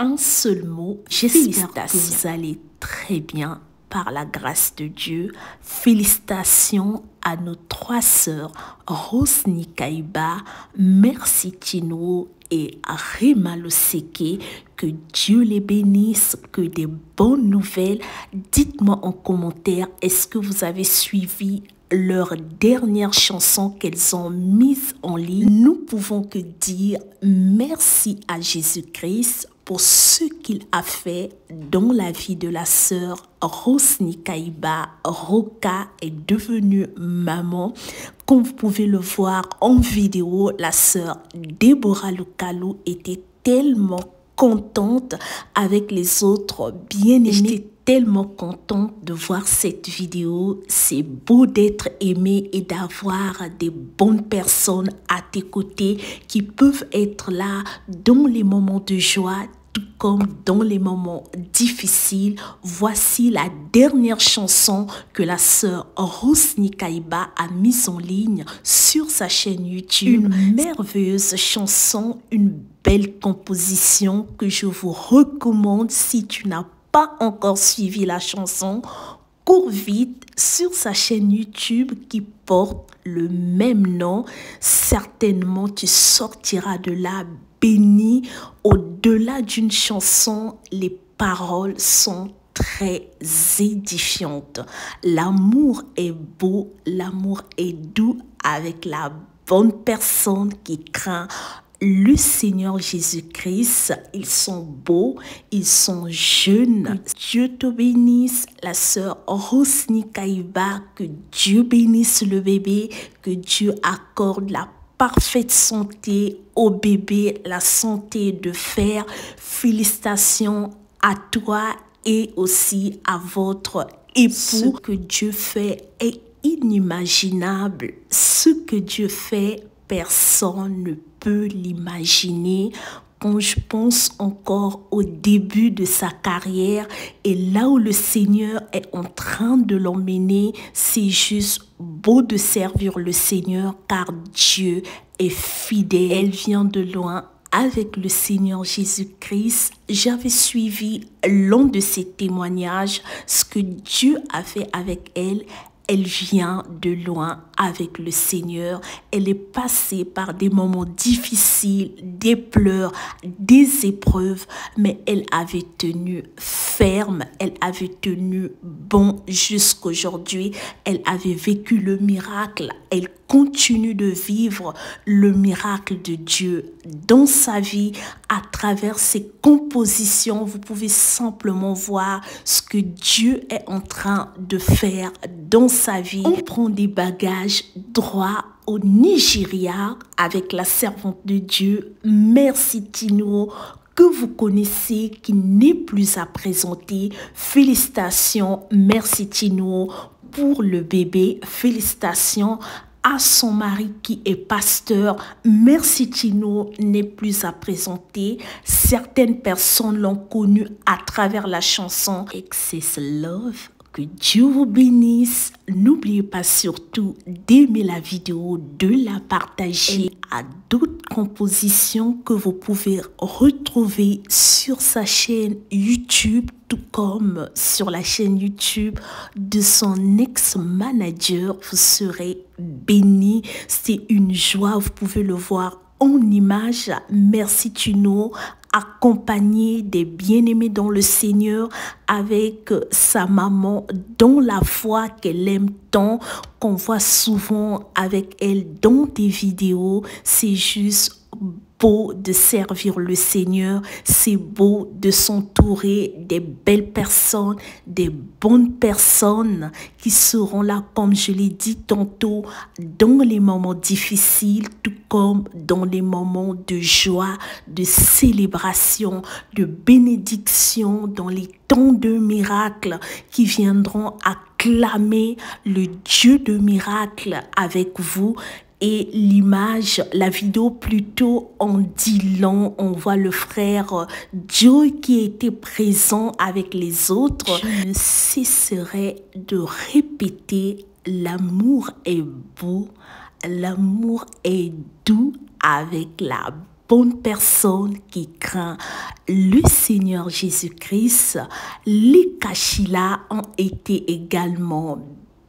un seul mot. J'espère que vous allez très bien par la grâce de Dieu. Félicitations à nos 3 sœurs, Rosny Kaiba, Merci Tino et Rema Loseke. Que Dieu les bénisse, que des bonnes nouvelles. Dites-moi en commentaire, est-ce que vous avez suivi leur dernière chanson qu'elles ont mise en ligne? Nous pouvons que dire merci à Jésus-Christ pour ce qu'il a fait dans la vie de la sœur Rosny Kaiba. Roka est devenue maman. Comme vous pouvez le voir en vidéo, la sœur Deborah Lukalu était tellement contente avec les autres bien-aimés. J'étais tellement contente de voir cette vidéo. C'est beau d'être aimé et d'avoir des bonnes personnes à tes côtés qui peuvent être là dans les moments de joie, tout comme dans les moments difficiles. Voici la dernière chanson que la sœur Rosny Kaiba a mise en ligne sur sa chaîne YouTube. Une merveilleuse chanson, une belle composition que je vous recommande. Si tu n'as pas encore suivi la chanson, cours vite sur sa chaîne YouTube qui porte le même nom. Certainement, tu sortiras de là béni. Au-delà d'une chanson, les paroles sont très édifiantes. L'amour est beau, l'amour est doux avec la bonne personne qui craint le Seigneur Jésus-Christ. Ils sont beaux, ils sont jeunes. Que Dieu te bénisse, la sœur Rosny Kaiba. Que Dieu bénisse le bébé, que Dieu accorde la parfaite santé au bébé, la santé de fer. Félicitations à toi et aussi à votre époux. Ce que Dieu fait est inimaginable. Ce que Dieu fait, personne ne peut l'imaginer. Quand je pense encore au début de sa carrière et là où le Seigneur est en train de l'emmener, c'est juste beau de servir le Seigneur car Dieu est fidèle. Elle vient de loin avec le Seigneur Jésus-Christ. J'avais suivi l'un de ses témoignages, ce que Dieu a fait avec elle. Elle vient de loin avec le Seigneur. Elle est passée par des moments difficiles, des pleurs, des épreuves, mais elle avait tenu ferme, elle avait tenu bon jusqu'aujourd'hui. Elle avait vécu le miracle. Elle continue de vivre le miracle de Dieu dans sa vie à travers ses compositions. Vous pouvez simplement voir ce que Dieu est en train de faire dans sa vie. On prend des bagages droit au Nigeria avec la servante de Dieu, Merci Tino, que vous connaissez, qui n'est plus à présenter. Félicitations, Merci Tino, pour le bébé. Félicitations à son mari qui est pasteur. Merci Tino n'est plus à présenter. Certaines personnes l'ont connu à travers la chanson Excess Love. Que Dieu vous bénisse. N'oubliez pas surtout d'aimer la vidéo, de la partager à d'autres compositions que vous pouvez retrouver sur sa chaîne YouTube, tout comme sur la chaîne YouTube de son ex-manager. Vous serez bénis. C'est une joie. Vous pouvez le voir en image. Merci Tino, accompagné des bien-aimés dans le Seigneur avec sa maman dans la foi qu'elle aime tant, qu'on voit souvent avec elle dans des vidéos. C'est juste beau de servir le Seigneur, c'est beau de s'entourer des belles personnes, des bonnes personnes qui seront là, comme je l'ai dit tantôt, dans les moments difficiles, tout comme dans les moments de joie, de célébration, de bénédiction, dans les temps de miracles qui viendront acclamer le Dieu de miracles avec vous. Et l'image, la vidéo plutôt en dit long. On voit le frère Joy qui était présent avec les autres. Je ne cesserai de répéter, l'amour est beau, l'amour est doux avec la bonne personne qui craint le Seigneur Jésus-Christ, les Kachila ont été également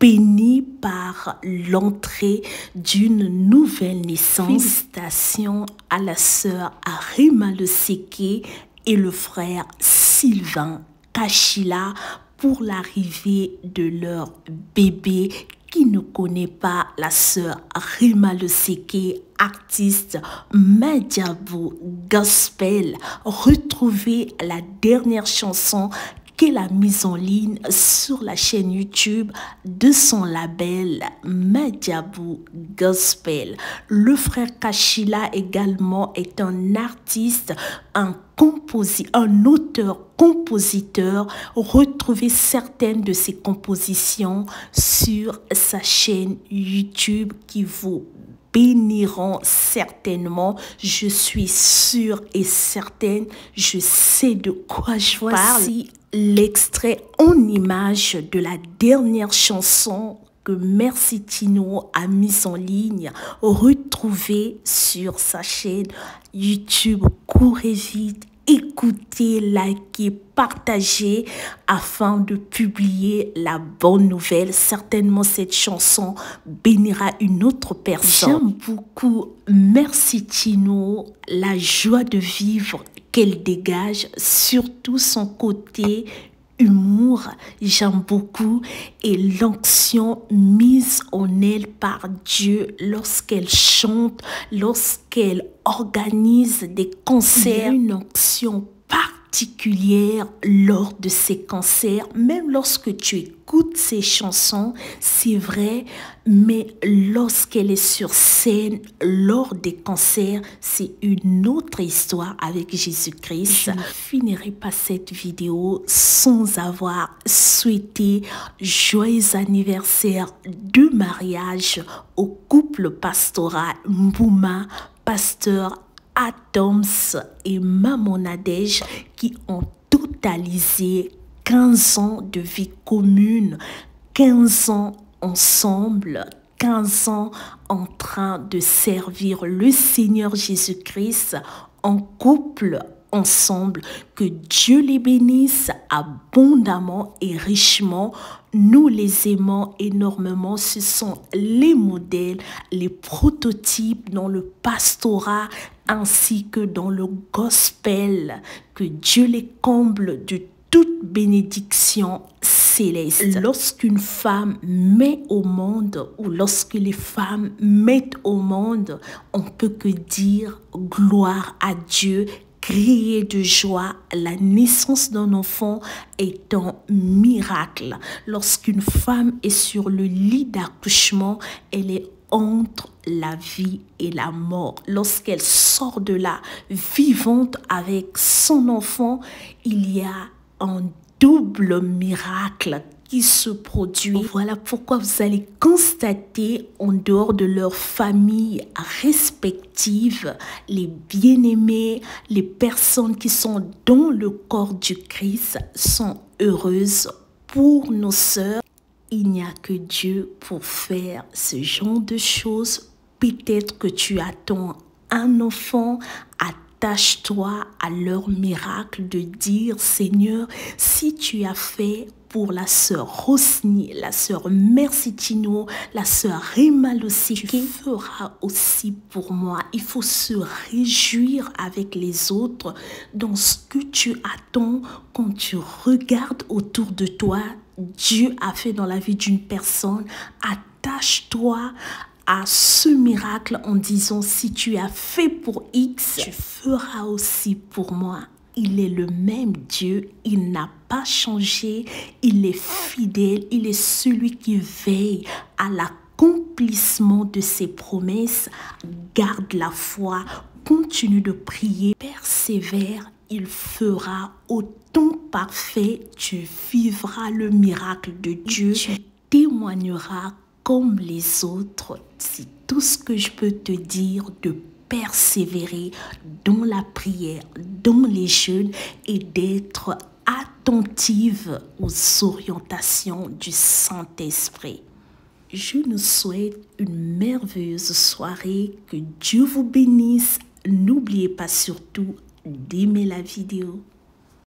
bénis par l'entrée d'une nouvelle naissance. Félicitations à la sœur Arima Leseke et le frère Sylvain Kachila pour l'arrivée de leur bébé. Qui ne connaît pas la sœur Arima Leseke, artiste Madiabou Gospel? Retrouvez la dernière chanson qu'elle a mise en ligne sur la chaîne YouTube de son label Madiabou Gospel. Le frère Kachila également est un artiste, un auteur-compositeur. Retrouvez certaines de ses compositions sur sa chaîne YouTube qui vous béniront certainement. Je suis sûre et certaine, je sais de quoi je parle. Voici l'extrait en image de la dernière chanson que Merci Tino a mise en ligne. Retrouvez sur sa chaîne YouTube. Courez vite, écoutez, likez, partagez afin de publier la bonne nouvelle. Certainement cette chanson bénira une autre personne. J'aime beaucoup Merci Tino, la joie de vivre qu'elle dégage, surtout son côté humour, j'aime beaucoup, et l'onction mise en elle par Dieu lorsqu'elle chante, lorsqu'elle organise des concerts. Une onction particulière lors de ces concerts, même lorsque tu écoutes ces chansons, c'est vrai, mais lorsqu'elle est sur scène, lors des concerts, c'est une autre histoire avec Jésus-Christ. Je ne finirai pas cette vidéo sans avoir souhaité joyeux anniversaire de mariage au couple pastoral Mbouma, pasteur Adams et Maman Nadège, qui ont totalisé 15 ans de vie commune, 15 ans ensemble, 15 ans en train de servir le Seigneur Jésus-Christ en couple, ensemble. Que Dieu les bénisse abondamment et richement. Nous les aimons énormément. Ce sont les modèles, les prototypes dans le pastorat ainsi que dans le gospel. Que Dieu les comble de toute bénédiction céleste. Lorsqu'une femme met au monde, ou lorsque les femmes mettent au monde, on peut que dire gloire à Dieu, crier de joie. La naissance d'un enfant est un miracle. Lorsqu'une femme est sur le lit d'accouchement, elle est entre la vie et la mort. Lorsqu'elle sort de là, vivante avec son enfant, il y a un double miracle qui se produit. Voilà pourquoi vous allez constater en dehors de leurs familles respectives, les bien-aimés, les personnes qui sont dans le corps du Christ sont heureuses. Pour nos sœurs, il n'y a que Dieu pour faire ce genre de choses. Peut-être que tu attends un enfant, attache-toi à leur miracle de dire, Seigneur, si tu as fait pour la sœur Rosny, la sœur Merci Tino, la sœur Arima Leseke, tu feras aussi pour moi. Il faut se réjouir avec les autres dans ce que tu attends. Quand tu regardes autour de toi, Dieu a fait dans la vie d'une personne. Attache-toi à ce miracle en disant, si tu as fait pour X, tu feras aussi pour moi. Il est le même Dieu, il n'a pas changé, il est fidèle, il est celui qui veille à l'accomplissement de ses promesses. Garde la foi, continue de prier, persévère, il fera au temps parfait, tu vivras le miracle de Dieu, tu témoigneras comme les autres. C'est tout ce que je peux te dire, de persévérer dans la prière, dans les jeûnes et d'être attentive aux orientations du Saint-Esprit. Je nous souhaite une merveilleuse soirée, que Dieu vous bénisse N'oubliez pas surtout d'aimer la vidéo.